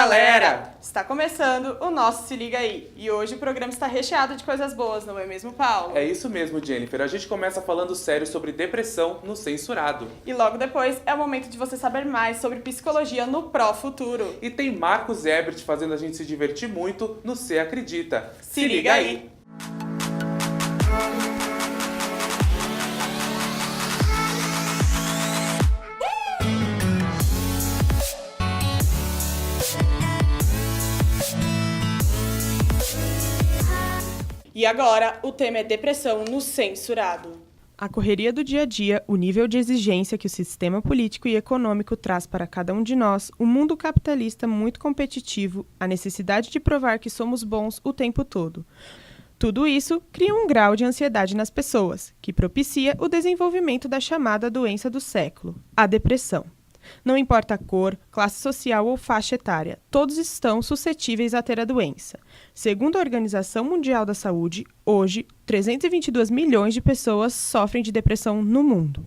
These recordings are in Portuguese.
galera! Está começando o nosso Se Liga Aí. E hoje o programa está recheado de coisas boas, não é mesmo, Paulo? É isso mesmo, Jennifer. A gente começa falando sério sobre depressão no Censurado. E logo depois é o momento de você saber mais sobre psicologia no Pro Futuro. E tem Marcos Ebert fazendo a gente se divertir muito no Cê Acredita. Se liga aí! E agora, o tema é depressão no Censurado. A correria do dia a dia, o nível de exigência que o sistema político e econômico traz para cada um de nós, o mundo capitalista muito competitivo, a necessidade de provar que somos bons o tempo todo. Tudo isso cria um grau de ansiedade nas pessoas, que propicia o desenvolvimento da chamada doença do século, a depressão. Não importa a cor, classe social ou faixa etária, todos estão suscetíveis a ter a doença. Segundo a Organização Mundial da Saúde, hoje, 322 milhões de pessoas sofrem de depressão no mundo.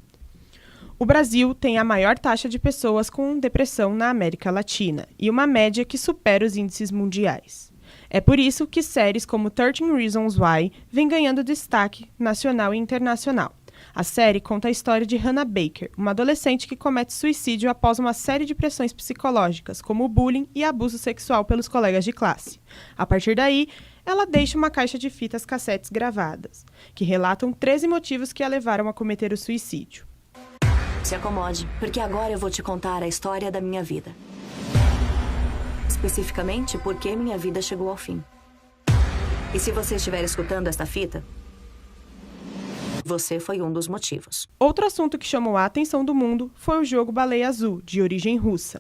O Brasil tem a maior taxa de pessoas com depressão na América Latina e uma média que supera os índices mundiais. É por isso que séries como 13 Reasons Why vêm ganhando destaque nacional e internacional. A série conta a história de Hannah Baker, uma adolescente que comete suicídio após uma série de pressões psicológicas, como bullying e abuso sexual pelos colegas de classe. A partir daí, ela deixa uma caixa de fitas cassetes gravadas, que relatam 13 motivos que a levaram a cometer o suicídio. Se acomode, porque agora eu vou te contar a história da minha vida. Especificamente, por que minha vida chegou ao fim. E se você estiver escutando esta fita, você foi um dos motivos. Outro assunto que chamou a atenção do mundo foi o jogo Baleia Azul, de origem russa.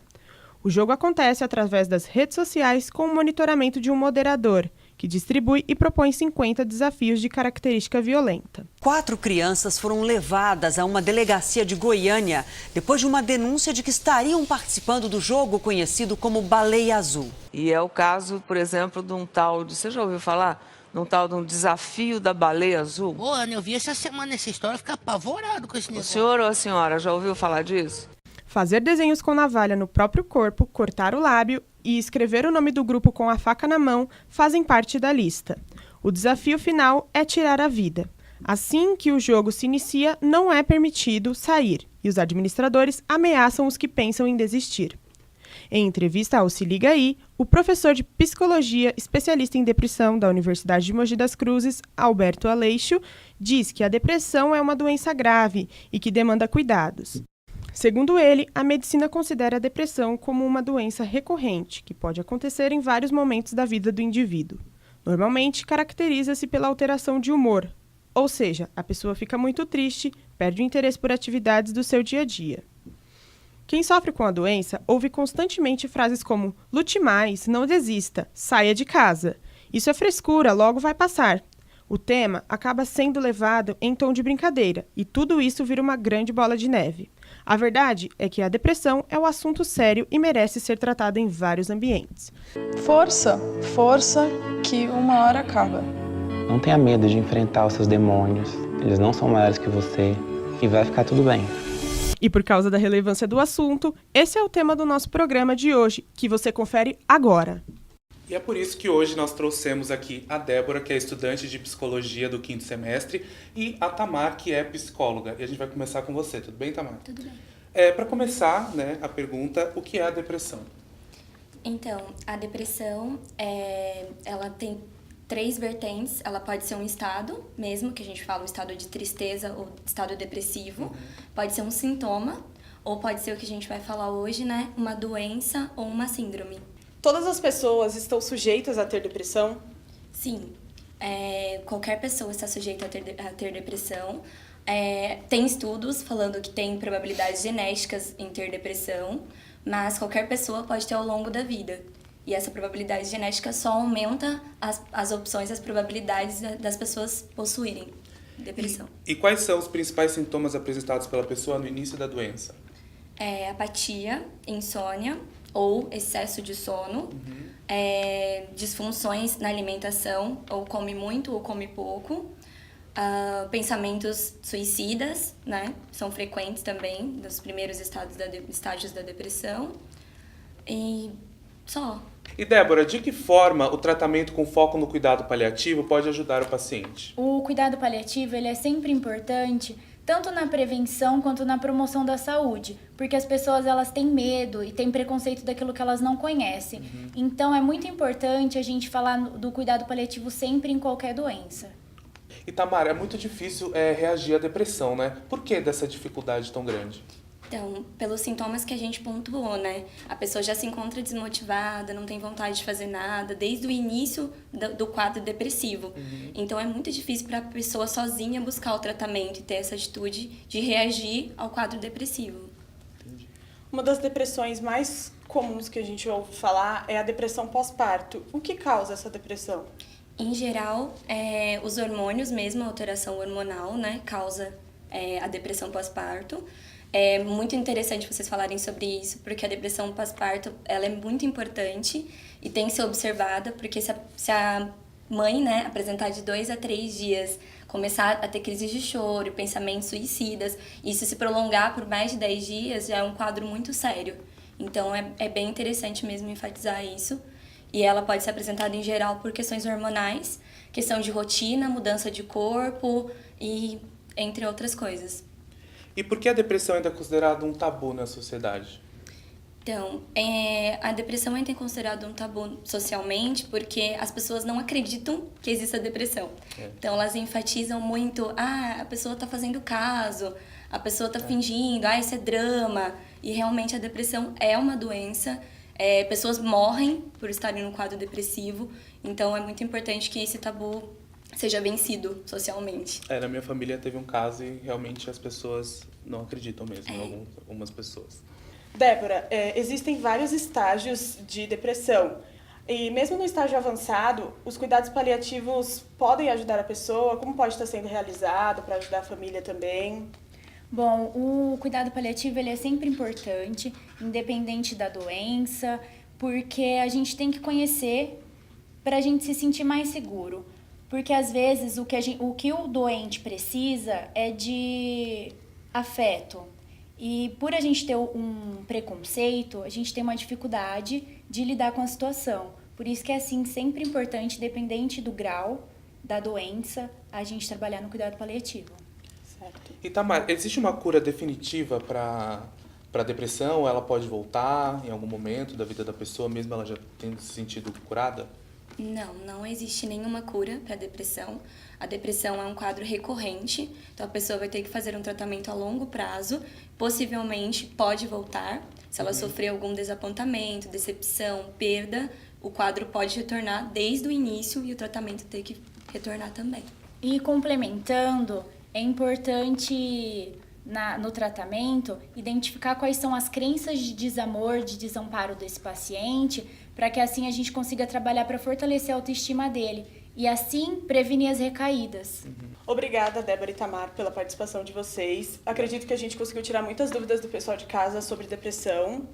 O jogo acontece através das redes sociais com o monitoramento de um moderador, que distribui e propõe 50 desafios de característica violenta. 4 crianças foram levadas a uma delegacia de Goiânia depois de uma denúncia de que estariam participando do jogo conhecido como Baleia Azul. E é o caso, por exemplo, de um tal de... Você já ouviu falar? Num tal de um desafio da baleia azul. Ô, Ana, eu vi essa semana essa história, ficar apavorado com esse O negócio. senhor ou a senhora já ouviu falar disso? Fazer desenhos com navalha no próprio corpo, cortar o lábio e escrever o nome do grupo com a faca na mão fazem parte da lista. O desafio final é tirar a vida. Assim que o jogo se inicia, não é permitido sair, e os administradores ameaçam os que pensam em desistir. Em entrevista ao Se Liga Aí, o professor de psicologia, especialista em depressão da Universidade de Mogi das Cruzes, Alberto Aleixo, diz que a depressão é uma doença grave e que demanda cuidados. Segundo ele, a medicina considera a depressão como uma doença recorrente, que pode acontecer em vários momentos da vida do indivíduo. Normalmente, caracteriza-se pela alteração de humor, ou seja, a pessoa fica muito triste, perde o interesse por atividades do seu dia a dia. Quem sofre com a doença ouve constantemente frases como lute mais, não desista, saia de casa. Isso é frescura, logo vai passar. O tema acaba sendo levado em tom de brincadeira e tudo isso vira uma grande bola de neve. A verdade é que a depressão é um assunto sério e merece ser tratado em vários ambientes. Força que uma hora acaba. Não tenha medo de enfrentar os seus demônios, eles não são maiores que você e vai ficar tudo bem. E por causa da relevância do assunto, esse é o tema do nosso programa de hoje, que você confere agora. E é por isso que hoje nós trouxemos aqui a Débora, que é estudante de psicologia do 5º semestre, e a Tamar, que é psicóloga. E a gente vai começar com você, tudo bem, Tamar? Tudo bem. Para começar, a pergunta, o que é a depressão? Então, a depressão, ela tem 3 vertentes. Ela pode ser um estado mesmo, que a gente fala um estado de tristeza ou estado depressivo. Pode ser um sintoma, ou pode ser o que a gente vai falar hoje, uma doença ou uma síndrome. Todas as pessoas estão sujeitas a ter depressão? Sim, qualquer pessoa está sujeita a ter depressão. Tem estudos falando que tem probabilidades genéticas em ter depressão, mas qualquer pessoa pode ter ao longo da vida. E essa probabilidade genética só aumenta as opções, as probabilidades das pessoas possuírem depressão. E quais são os principais sintomas apresentados pela pessoa no início da doença? Apatia, insônia ou excesso de sono, disfunções na alimentação, ou come muito ou come pouco, pensamentos suicidas, são frequentes também, nos primeiros estágios da depressão, e só. E Débora, de que forma o tratamento com foco no cuidado paliativo pode ajudar o paciente? O cuidado paliativo ele é sempre importante, tanto na prevenção quanto na promoção da saúde, porque as pessoas elas têm medo e têm preconceito daquilo que elas não conhecem. Então é muito importante a gente falar do cuidado paliativo sempre em qualquer doença. E Tamara, é muito difícil reagir à depressão, né? Por que dessa dificuldade tão grande? Então, pelos sintomas que a gente pontuou, né? A pessoa já se encontra desmotivada, não tem vontade de fazer nada, desde o início do quadro depressivo. Então, é muito difícil para a pessoa sozinha buscar o tratamento e ter essa atitude de reagir ao quadro depressivo. Entendi. Uma das depressões mais comuns que a gente ouve falar é a depressão pós-parto. O que causa essa depressão? Em geral, os hormônios mesmo, a alteração hormonal, né? Causa a depressão pós-parto. É muito interessante vocês falarem sobre isso, porque a depressão pós-parto ela é muito importante e tem que ser observada, porque se a mãe, né, apresentar de 2 a 3 dias, começar a ter crises de choro e pensamentos suicidas, isso se prolongar por mais de 10 dias, já é um quadro muito sério. Então, é bem interessante mesmo enfatizar isso. E ela pode ser apresentada em geral por questões hormonais, questão de rotina, mudança de corpo e entre outras coisas. E por que a depressão ainda é considerada um tabu na sociedade? Então, a depressão ainda é considerada um tabu socialmente porque as pessoas não acreditam que exista depressão. Então, elas enfatizam muito, a pessoa está fazendo caso, a pessoa está fingindo, isso é drama. E realmente a depressão é uma doença, pessoas morrem por estarem no quadro depressivo, então é muito importante que esse tabu seja vencido socialmente. Na minha família teve um caso e realmente as pessoas não acreditam mesmo, algumas pessoas. Débora, existem vários estágios de depressão. E mesmo no estágio avançado, os cuidados paliativos podem ajudar a pessoa? Como pode estar sendo realizado para ajudar a família também? Bom, o cuidado paliativo ele é sempre importante, independente da doença, porque a gente tem que conhecer para a gente se sentir mais seguro. Porque, às vezes, o que o doente precisa é de afeto. E, por a gente ter um preconceito, a gente tem uma dificuldade de lidar com a situação. Por isso que é, assim, sempre importante, dependente do grau da doença, a gente trabalhar no cuidado paliativo. Certo. E Tamara, existe uma cura definitiva para a depressão? Ela pode voltar em algum momento da vida da pessoa, mesmo ela já tendo se sentido curada? Não existe nenhuma cura para a depressão. A depressão é um quadro recorrente, então a pessoa vai ter que fazer um tratamento a longo prazo, possivelmente pode voltar. Se ela sofrer algum desapontamento, decepção, perda, o quadro pode retornar desde o início e o tratamento ter que retornar também. E complementando, é importante no tratamento identificar quais são as crenças de desamor, de desamparo desse paciente, para que assim a gente consiga trabalhar para fortalecer a autoestima dele e assim prevenir as recaídas. Obrigada, Débora e Tamar, pela participação de vocês. Acredito que a gente conseguiu tirar muitas dúvidas do pessoal de casa sobre depressão.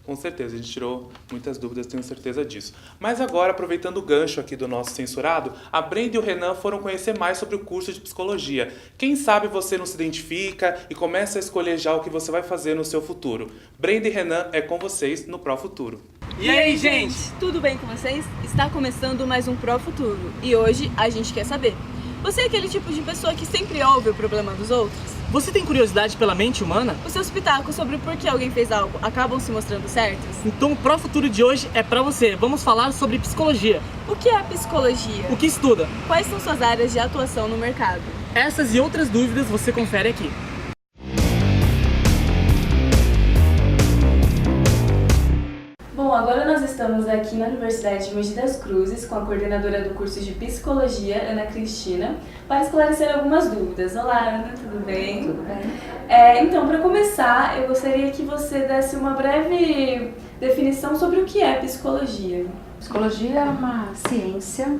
Com certeza, a gente tirou muitas dúvidas, tenho certeza disso. Mas agora, aproveitando o gancho aqui do nosso censurado, a Brenda e o Renan foram conhecer mais sobre o curso de psicologia. Quem sabe você não se identifica e começa a escolher já o que você vai fazer no seu futuro. Brenda e Renan, é com vocês no Pro Futuro. E aí, gente? Tudo bem com vocês? Está começando mais um Pro Futuro e hoje a gente quer saber: você é aquele tipo de pessoa que sempre ouve o problema dos outros? Você tem curiosidade pela mente humana? Os seus pitacos sobre por que alguém fez algo acabam se mostrando certos? Então o Pro Futuro de hoje é pra você. Vamos falar sobre psicologia. O que é a psicologia? O que estuda? Quais são suas áreas de atuação no mercado? Essas e outras dúvidas você confere aqui. Bom, agora nós estamos aqui na Universidade de Mogi das Cruzes com a coordenadora do curso de Psicologia, Ana Cristina, para esclarecer algumas dúvidas. Olá, Ana, tudo bem? Tudo bem. Então, para começar, eu gostaria que você desse uma breve definição sobre o que é psicologia. Psicologia é uma ciência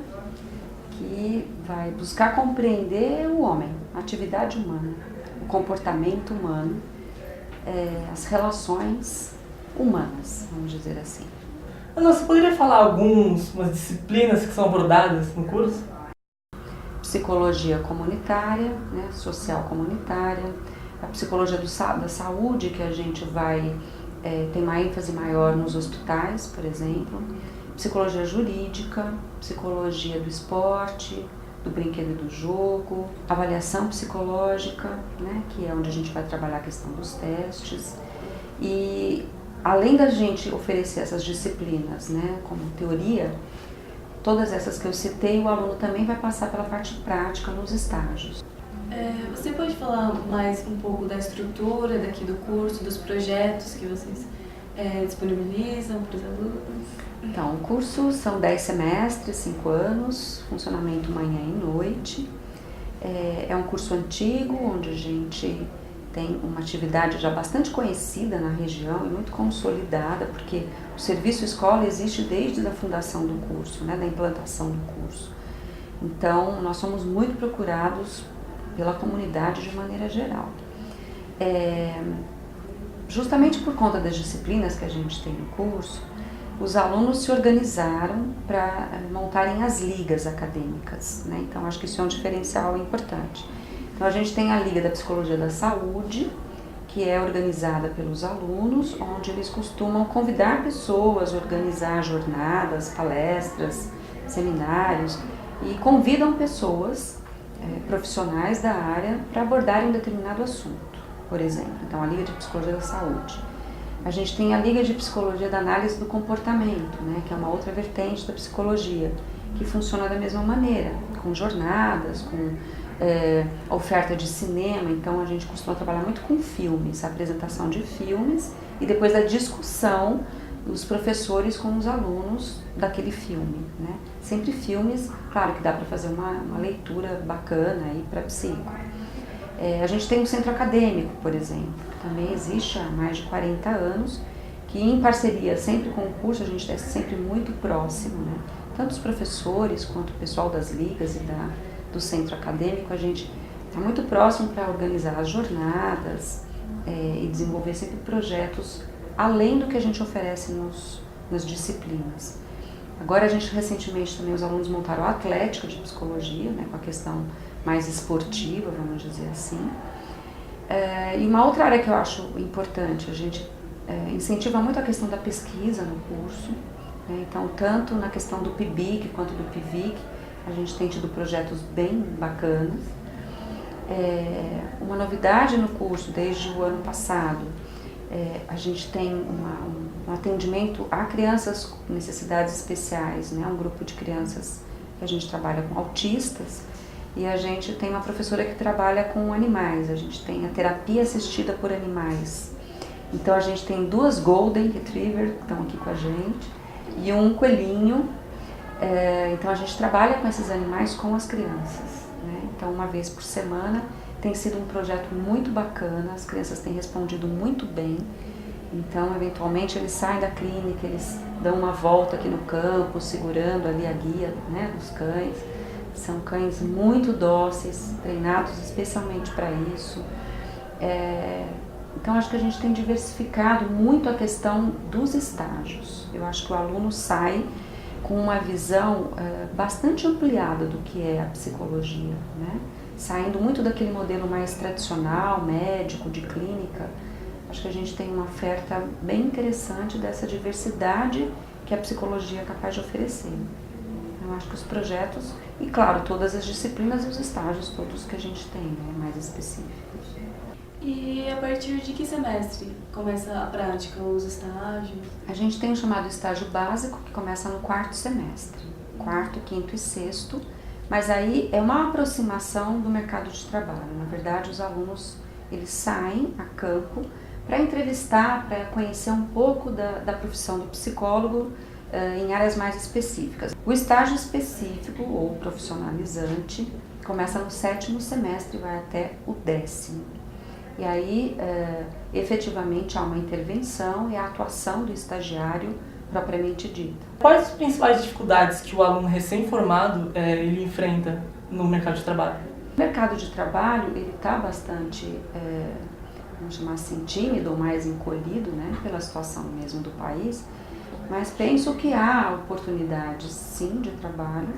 que vai buscar compreender o homem, a atividade humana, o comportamento humano, as relações humanas, vamos dizer assim. Ana, você poderia falar umas disciplinas que são abordadas no curso? Psicologia comunitária, né, social comunitária, a psicologia da saúde, que a gente vai tem uma ênfase maior nos hospitais, por exemplo, psicologia jurídica, psicologia do esporte, do brinquedo e do jogo, avaliação psicológica, né, que é onde a gente vai trabalhar a questão dos testes. E além da gente oferecer essas disciplinas, né, como teoria, todas essas que eu citei, o aluno também vai passar pela parte prática nos estágios. Você pode falar mais um pouco da estrutura daqui do curso, dos projetos que vocês disponibilizam para os alunos? Então, o curso são 10 semestres, 5 anos, funcionamento manhã e noite. É um curso antigo, onde a gente tem uma atividade já bastante conhecida na região e muito consolidada, porque o serviço escola existe desde a fundação do curso, né, da implantação do curso. Então, nós somos muito procurados pela comunidade de maneira geral. Justamente por conta das disciplinas que a gente tem no curso, os alunos se organizaram para montarem as ligas acadêmicas, né? Então, acho que isso é um diferencial importante. Então, a gente tem a Liga da Psicologia da Saúde, que é organizada pelos alunos, onde eles costumam convidar pessoas, organizar jornadas, palestras, seminários, e convidam pessoas profissionais da área para abordarem um determinado assunto, por exemplo. Então, a Liga de Psicologia da Saúde. A gente tem a Liga de Psicologia da Análise do Comportamento, né, que é uma outra vertente da psicologia, que funciona da mesma maneira, com jornadas, com oferta de cinema. Então, a gente costuma trabalhar muito com filmes, a apresentação de filmes e depois a discussão dos professores com os alunos daquele filme, né? Sempre filmes, claro que dá para fazer uma leitura bacana aí para psico. A gente tem um centro acadêmico, por exemplo, que também existe há mais de 40 anos, que em parceria sempre com o curso, a gente é sempre muito próximo, né? Tanto os professores quanto o pessoal das ligas e do centro acadêmico, a gente está muito próximo para organizar as jornadas e desenvolver sempre projetos além do que a gente oferece nas disciplinas. Agora, a gente recentemente também, os alunos montaram a Atlética de Psicologia, né, com a questão mais esportiva, vamos dizer assim. E uma outra área que eu acho importante, a gente incentiva muito a questão da pesquisa no curso, né? Então, tanto na questão do PIBIC quanto do PIVIC, a gente tem tido projetos bem bacanas. Uma novidade no curso, desde o ano passado, a gente tem um atendimento a crianças com necessidades especiais, né? Um grupo de crianças que a gente trabalha com autistas, e a gente tem uma professora que trabalha com animais, a gente tem a terapia assistida por animais. Então, a gente tem 2 Golden Retriever que estão aqui com a gente e um coelhinho. Então, a gente trabalha com esses animais com as crianças, né? Então, uma vez por semana, tem sido um projeto muito bacana, as crianças têm respondido muito bem. Então, eventualmente, eles saem da clínica, eles dão uma volta aqui no campo, segurando ali a guia, né, dos cães. São cães muito dóceis, treinados especialmente para isso. Então, acho que a gente tem diversificado muito a questão dos estágios. Eu acho que o aluno sai com uma visão bastante ampliada do que é a psicologia, né? Saindo muito daquele modelo mais tradicional, médico, de clínica. Acho que a gente tem uma oferta bem interessante dessa diversidade que a psicologia é capaz de oferecer. Eu acho que os projetos, e claro, todas as disciplinas e os estágios todos que a gente tem, né, mais específicos. E a partir de que semestre começa a prática, os estágios? A gente tem o chamado estágio básico, que começa no 4º semestre, 4º, 5º e 6º, mas aí é uma aproximação do mercado de trabalho. Na verdade, os alunos, eles saem a campo para entrevistar, para conhecer um pouco da profissão do psicólogo em áreas mais específicas. O estágio específico ou profissionalizante começa no 7º semestre e vai até o 10º. E aí, efetivamente, há uma intervenção e a atuação do estagiário propriamente dita. Quais as principais dificuldades que o aluno recém-formado ele enfrenta no mercado de trabalho? O mercado de trabalho ele está bastante, vamos chamar assim, tímido ou mais encolhido, né, pela situação mesmo do país, mas penso que há oportunidades, sim, de trabalho.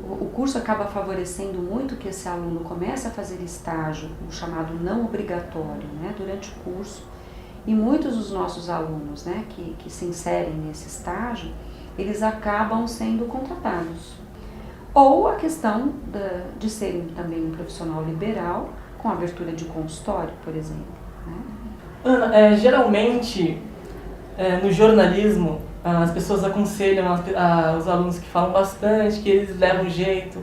O curso acaba favorecendo muito que esse aluno comece a fazer estágio, o chamado não obrigatório, né, durante o curso. E muitos dos nossos alunos, né, que se inserem nesse estágio, eles acabam sendo contratados. Ou a questão de serem também um profissional liberal, com abertura de consultório, por exemplo. Né? Ana, geralmente, no jornalismo, as pessoas aconselham os alunos que falam bastante, que eles levam jeito,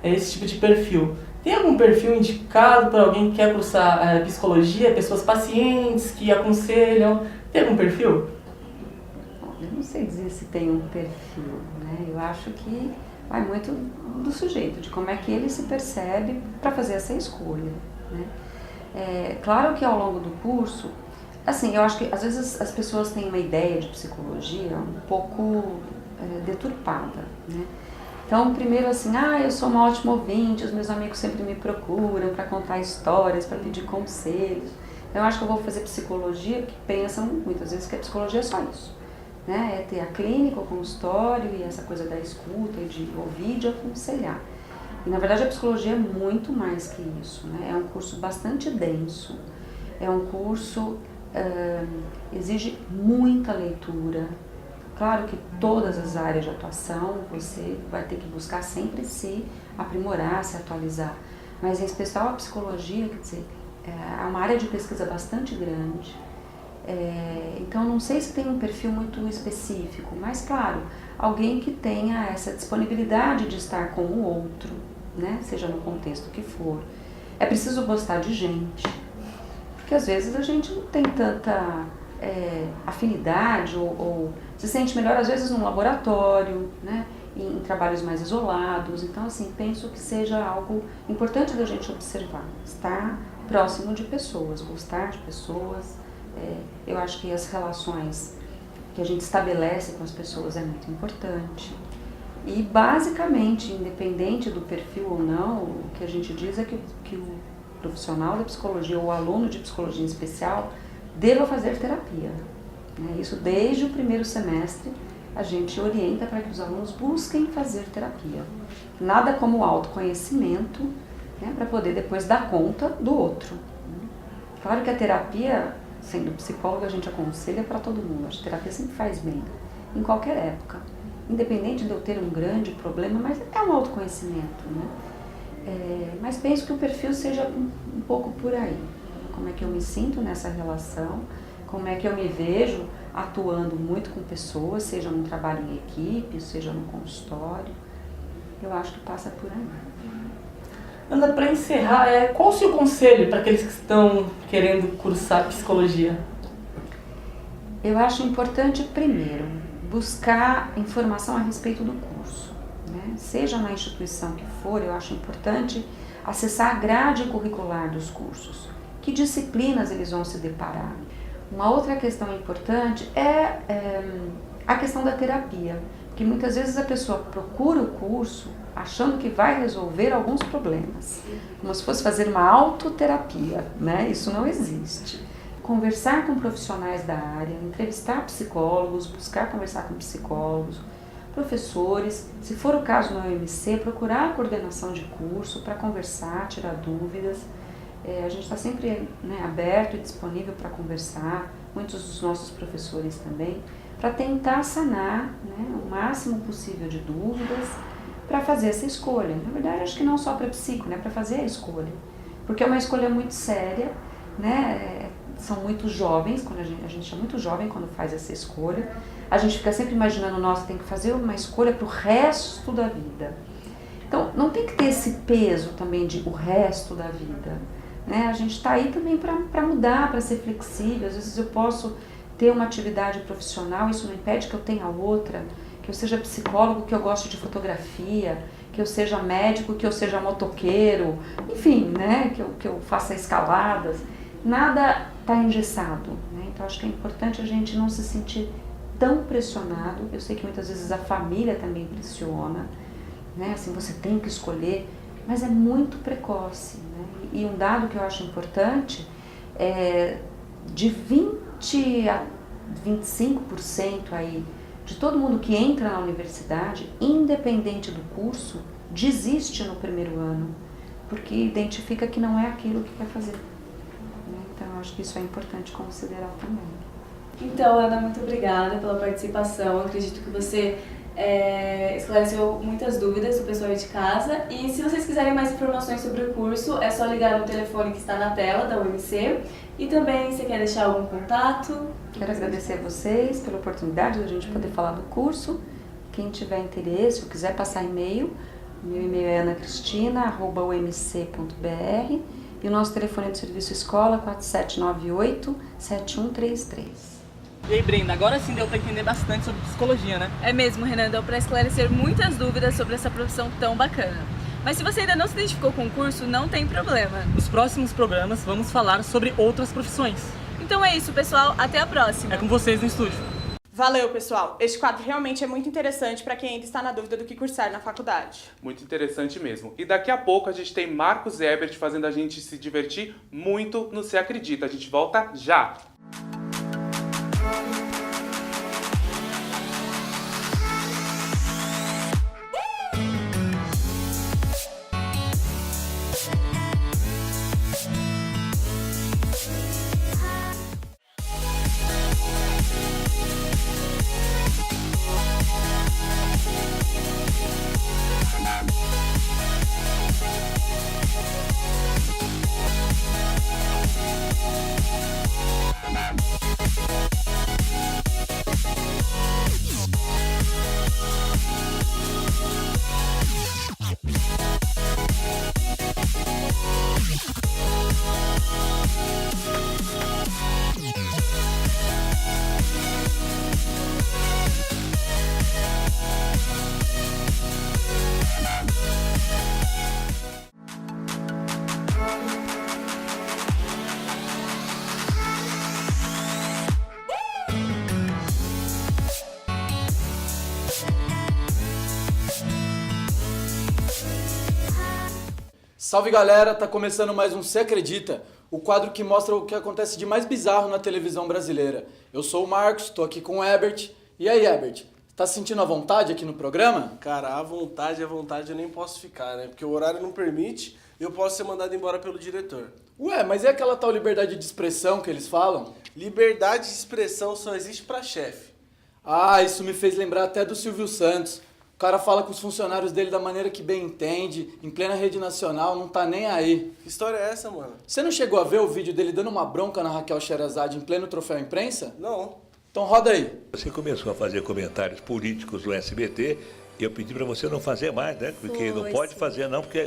esse tipo de perfil. Tem algum perfil indicado para alguém que quer cursar psicologia, pessoas pacientes que aconselham? Tem algum perfil? Eu não sei dizer se tem um perfil, né? Eu acho que vai muito do sujeito, de como é que ele se percebe para fazer essa escolha, né? Claro que ao longo do curso, assim, eu acho que às vezes as pessoas têm uma ideia de psicologia um pouco deturpada, né? Então, primeiro assim, eu sou uma ótima ouvinte, os meus amigos sempre me procuram para contar histórias, para pedir conselhos. Então, eu acho que eu vou fazer psicologia, porque pensam muitas vezes que a psicologia é só isso, né? É ter a clínica, o consultório e essa coisa da escuta e de ouvir e de aconselhar. E, na verdade, a psicologia é muito mais que isso, né? É um curso bastante denso, é um curso exige muita leitura. Claro que todas as áreas de atuação você vai ter que buscar sempre se aprimorar, se atualizar, mas em especial a psicologia, quer dizer, é uma área de pesquisa bastante grande, então não sei se tem um perfil muito específico, mas claro, alguém que tenha essa disponibilidade de estar com o outro, né? Seja no contexto que for. É preciso gostar de gente, porque às vezes a gente não tem tanta afinidade ou se sente melhor às vezes num laboratório, né? Em trabalhos mais isolados. Então, assim, penso que seja algo importante da gente observar, estar próximo de pessoas, gostar de pessoas. Eu acho que as relações que a gente estabelece com as pessoas é muito importante. E, basicamente, independente do perfil ou não, o que a gente diz é que o profissional da psicologia ou o aluno de psicologia em especial deva fazer terapia. Isso desde o primeiro semestre a gente orienta para que os alunos busquem fazer terapia. Nada como o autoconhecimento, né, para poder depois dar conta do outro. Claro que a terapia, sendo psicóloga, a gente aconselha para todo mundo. A terapia sempre faz bem, em qualquer época. Independente de eu ter um grande problema, mas é um autoconhecimento, né? Mas penso que o perfil seja um pouco por aí. Como é que eu me sinto nessa relação, como é que eu me vejo atuando muito com pessoas, seja num trabalho em equipe, seja no consultório. Eu acho que passa por aí. Ana, para encerrar, qual o seu conselho para aqueles que estão querendo cursar psicologia? Eu acho importante, primeiro, buscar informação a respeito do curso, né? Seja na instituição que for, eu acho importante acessar a grade curricular dos cursos. Que disciplinas eles vão se deparar? Uma outra questão importante é a questão da terapia, porque muitas vezes a pessoa procura o curso achando que vai resolver alguns problemas, como se fosse fazer uma autoterapia, né? Isso não existe. Conversar com profissionais da área, entrevistar psicólogos, buscar conversar com psicólogos, professores, se for o caso no UMC, procurar a coordenação de curso para conversar, tirar dúvidas. A gente está sempre, né, aberto e disponível para conversar, muitos dos nossos professores também, para tentar sanar, né, o máximo possível de dúvidas, para fazer essa escolha. Na verdade, acho que não só para psico, né, para fazer a escolha, porque é uma escolha muito séria, né, são muito jovens, quando a gente é muito jovem quando faz essa escolha, a gente fica sempre imaginando, nossa, tem que fazer uma escolha para o resto da vida. Então, não tem que ter esse peso também de o resto da vida. Né? A gente está aí também para mudar, para ser flexível. Às vezes eu posso ter uma atividade profissional, isso não impede que eu tenha outra, que eu seja psicólogo, que eu goste de fotografia, que eu seja médico, que eu seja motoqueiro, enfim, né? que eu faça escaladas. Nada está engessado. Né? Então acho que é importante a gente não se sentir tão pressionado. Eu sei que muitas vezes a família também pressiona, né? Assim, você tem que escolher, mas é muito precoce, né? E um dado que eu acho importante é de 20 a 25% aí de todo mundo que entra na universidade, independente do curso, desiste no primeiro ano, porque identifica que não é aquilo que quer fazer. Então, eu acho que isso é importante considerar também. Então, Ana, muito obrigada pela participação. Eu acredito que você esclareceu muitas dúvidas do pessoal de casa. E se vocês quiserem mais informações sobre o curso, é só ligar no telefone que está na tela da UMC. E também, você quer deixar algum contato? Quero agradecer a vocês pela oportunidade de a gente poder falar do curso. Quem tiver interesse ou quiser passar e-mail, meu e-mail é anacristina@umc.br e o nosso telefone de serviço escola 4798-7133. E aí, Brenda, agora sim deu para entender bastante sobre psicologia, né? É mesmo, Renan, deu para esclarecer muitas dúvidas sobre essa profissão tão bacana. Mas se você ainda não se identificou com o curso, não tem problema. Nos próximos programas vamos falar sobre outras profissões. Então é isso, pessoal. Até a próxima. É com vocês no estúdio. Valeu, pessoal! Este quadro realmente é muito interessante para quem ainda está na dúvida do que cursar na faculdade. Muito interessante mesmo. E daqui a pouco a gente tem Marcos Ebert fazendo a gente se divertir muito no Cê Acredita. A gente volta já! Salve galera, tá começando mais um Cê Acredita, o quadro que mostra o que acontece de mais bizarro na televisão brasileira. Eu sou o Marcos, tô aqui com o Ebert. E aí, Ebert, tá se sentindo à vontade aqui no programa? Cara, à vontade eu nem posso ficar, né? Porque o horário não permite e eu posso ser mandado embora pelo diretor. Ué, mas é aquela tal liberdade de expressão que eles falam? Liberdade de expressão só existe pra chefe. Ah, isso me fez lembrar até do Silvio Santos. O cara fala com os funcionários dele da maneira que bem entende, em plena rede nacional, não tá nem aí. Que história é essa, mano? Você não chegou a ver o vídeo dele dando uma bronca na Raquel Sherazade em pleno troféu imprensa? Não. Então roda aí. Você começou a fazer comentários políticos no SBT e eu pedi para você não fazer mais, né? Porque não pode fazer não, porque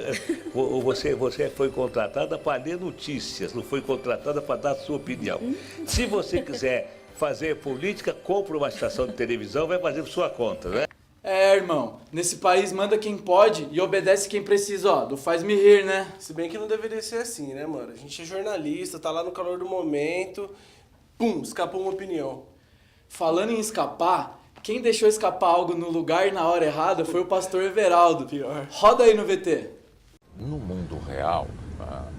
você foi contratada para ler notícias, não foi contratada para dar a sua opinião. Se você quiser fazer política, compra uma estação de televisão, vai fazer por sua conta, né? É, irmão, nesse país manda quem pode e obedece quem precisa, ó, do faz-me rir, né? Se bem que não deveria ser assim, né, mano? A gente é jornalista, tá lá no calor do momento, pum, escapou uma opinião. Falando em escapar, quem deixou escapar algo no lugar e na hora errada foi o pastor Everaldo. Pior. Roda aí no VT. No mundo real,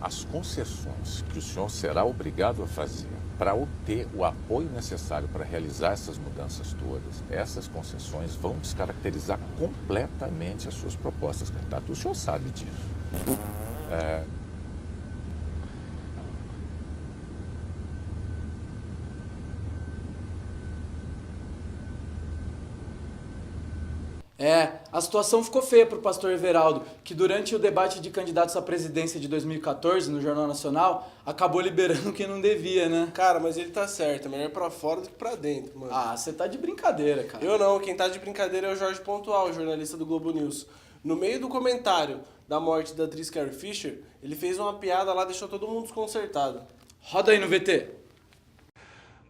as concessões que o senhor será obrigado a fazer para obter o apoio necessário para realizar essas mudanças todas, essas concessões vão descaracterizar completamente as suas propostas, candidato. O senhor sabe disso. A situação ficou feia pro pastor Everaldo, que durante o debate de candidatos à presidência de 2014 no Jornal Nacional, acabou liberando quem não devia, né? Cara, mas ele tá certo, é melhor pra fora do que pra dentro, mano. Ah, você tá de brincadeira, cara. Eu não, quem tá de brincadeira é o Jorge Pontual, jornalista do Globo News. No meio do comentário da morte da atriz Carrie Fisher, ele fez uma piada lá, deixou todo mundo desconcertado. Roda aí no VT.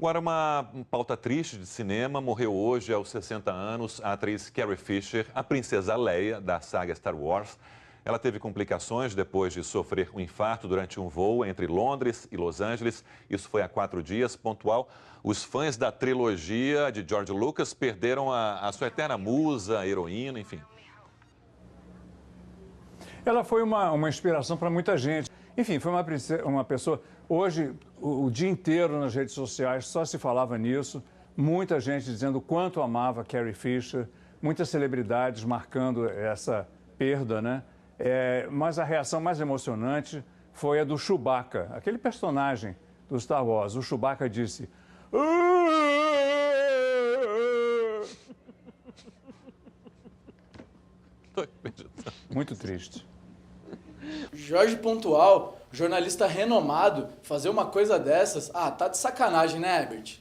Agora, uma pauta triste de cinema. Morreu hoje, aos 60 anos, a atriz Carrie Fisher, a princesa Leia, da saga Star Wars. Ela teve complicações depois de sofrer um infarto durante um voo entre Londres e Los Angeles. Isso foi há 4 dias, pontual. Os fãs da trilogia de George Lucas perderam a sua eterna musa, heroína, enfim. Ela foi uma inspiração para muita gente. Enfim, foi uma pessoa... Hoje, o dia inteiro nas redes sociais só se falava nisso. Muita gente dizendo o quanto amava Carrie Fisher. Muitas celebridades marcando essa perda, né? Mas a reação mais emocionante foi a do Chewbacca, aquele personagem do Star Wars. O Chewbacca disse... Muito triste. Jorge Pontual, jornalista renomado, fazer uma coisa dessas... Ah, tá de sacanagem, né, Herbert?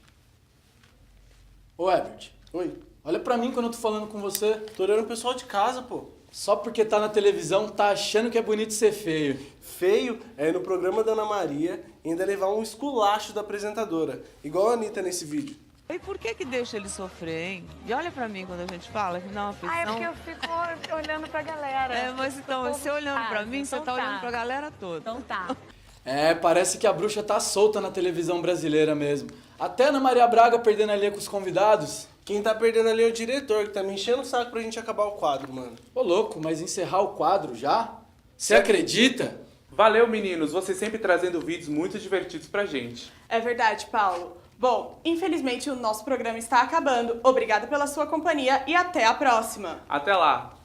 Ô, Herbert. Oi. Olha pra mim quando eu tô falando com você. Tô olhando o pessoal de casa, pô. Só porque tá na televisão, tá achando que é bonito ser feio. Feio é ir no programa da Ana Maria e ainda levar um esculacho da apresentadora. Igual a Anitta nesse vídeo. E por que deixa ele sofrer, hein? E olha pra mim quando a gente fala que não, aflição... Ah, é porque eu fico olhando pra galera. É, mas então, você olhando pra mim, você tá olhando pra galera toda. Então tá. É, parece que a bruxa tá solta na televisão brasileira mesmo. Até Ana Maria Braga perdendo a linha com os convidados. Quem tá perdendo ali é o diretor, que tá me enchendo o saco pra gente acabar o quadro, mano. Ô, louco, mas encerrar o quadro já? Você acredita? Valeu, meninos. Vocês sempre trazendo vídeos muito divertidos pra gente. É verdade, Paulo. Bom, infelizmente o nosso programa está acabando. Obrigada pela sua companhia e até a próxima. Até lá.